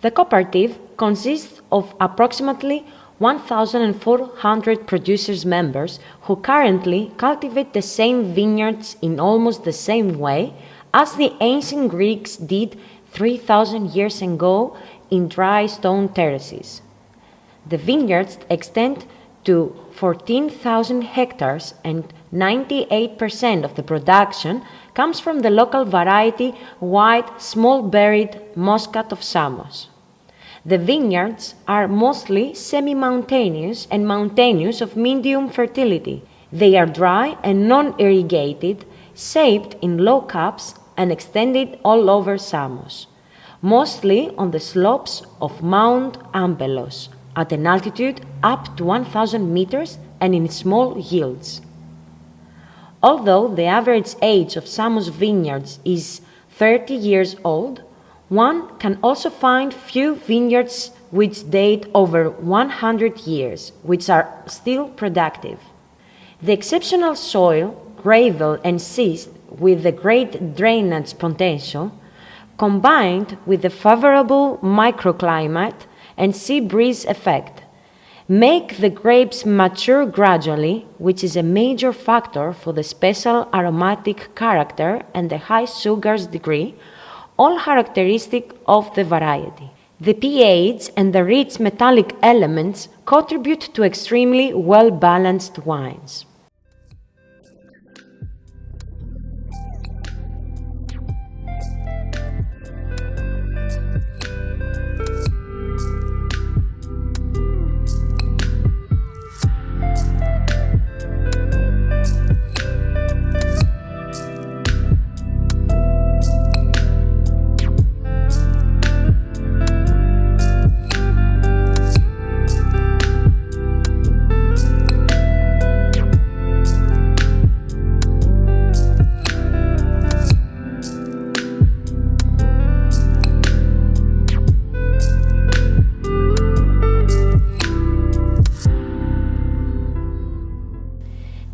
The cooperative consists of approximately 1,400 producers members who currently cultivate the same vineyards in almost the same way as the ancient Greeks did 3,000 years ago in dry stone terraces. The vineyards extend to 14,000 hectares and 98% of the production comes from the local variety white small-berried Muscat of Samos. The vineyards are mostly semi-mountainous and mountainous of medium fertility. They are dry and non-irrigated, shaped in low cups and extended all over Samos, mostly on the slopes of Mount Ambelos, at an altitude up to 1,000 meters and in small yields. Although the average age of Samos vineyards is 30 years old, one can also find few vineyards which date over 100 years, which are still productive. The exceptional soil, gravel and schist with the great drainage potential, combined with the favorable microclimate and sea breeze effect, make the grapes mature gradually, which is a major factor for the special aromatic character and the high sugars degree, all characteristic of the variety. The pH and the rich metallic elements contribute to extremely well-balanced wines.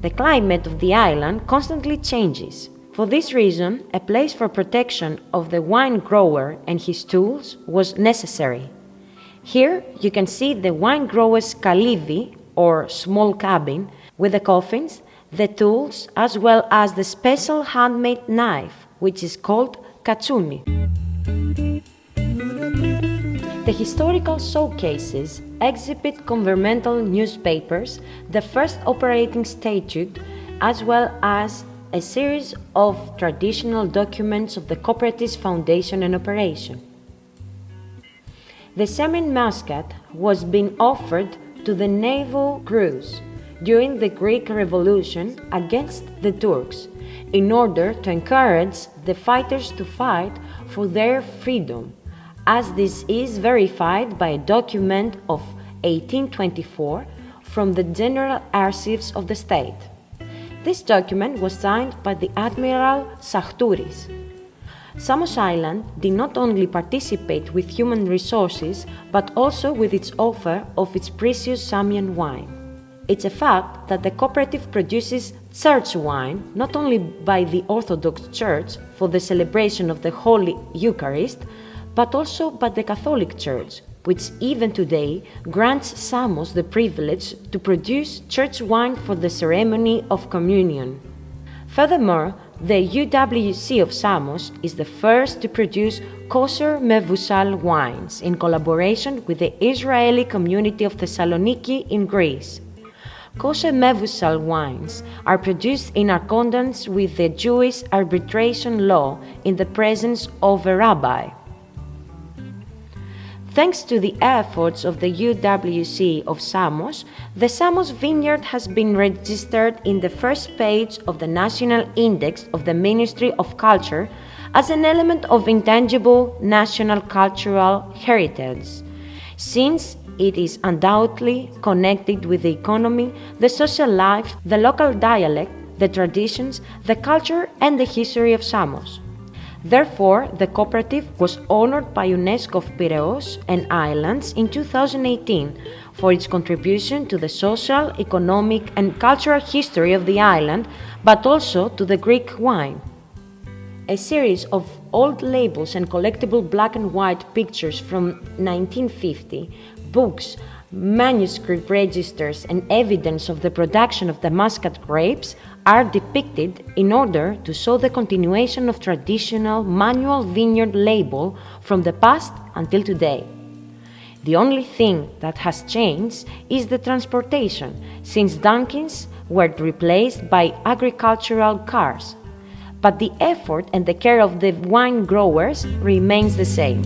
The climate of the island constantly changes. For this reason, a place for protection of the wine grower and his tools was necessary. Here you can see the wine grower's kalivi, or small cabin, with the coffins, the tools, as well as the special handmade knife, which is called katsouni. The historical showcases exhibit governmental newspapers, the first operating statute, as well as a series of traditional documents of the cooperative's foundation and operation. The Samian Muscat was being offered to the naval crews during the Greek Revolution against the Turks in order to encourage the fighters to fight for their freedom, as this is verified by a document of 1824 from the General Archives of the State. This document was signed by the Admiral Sachtouris. Samos Island did not only participate with human resources, but also with its offer of its precious Samian wine. It's a fact that the cooperative produces church wine not only by the Orthodox Church for the celebration of the Holy Eucharist, but also by the Catholic Church, which even today grants Samos the privilege to produce church wine for the ceremony of communion. Furthermore, the UWC of Samos is the first to produce kosher mevusal wines in collaboration with the Israeli community of Thessaloniki in Greece. Kosher mevusal wines are produced in accordance with the Jewish arbitration law in the presence of a rabbi. Thanks to the efforts of the UWC of Samos, the Samos vineyard has been registered in the first page of the National Index of the Ministry of Culture as an element of intangible national cultural heritage, since it is undoubtedly connected with the economy, the social life, the local dialect, the traditions, the culture, and the history of Samos. Therefore, the cooperative was honored by UNESCO of Piraeus and Islands in 2018 for its contribution to the social, economic, and cultural history of the island, but also to the Greek wine. A series of old labels and collectible black and white pictures from 1950, books, manuscript registers, and evidence of the production of the Muscat grapes are depicted in order to show the continuation of traditional manual vineyard label from the past until today. The only thing that has changed is the transportation, since donkeys were replaced by agricultural cars. But the effort and the care of the wine growers remains the same.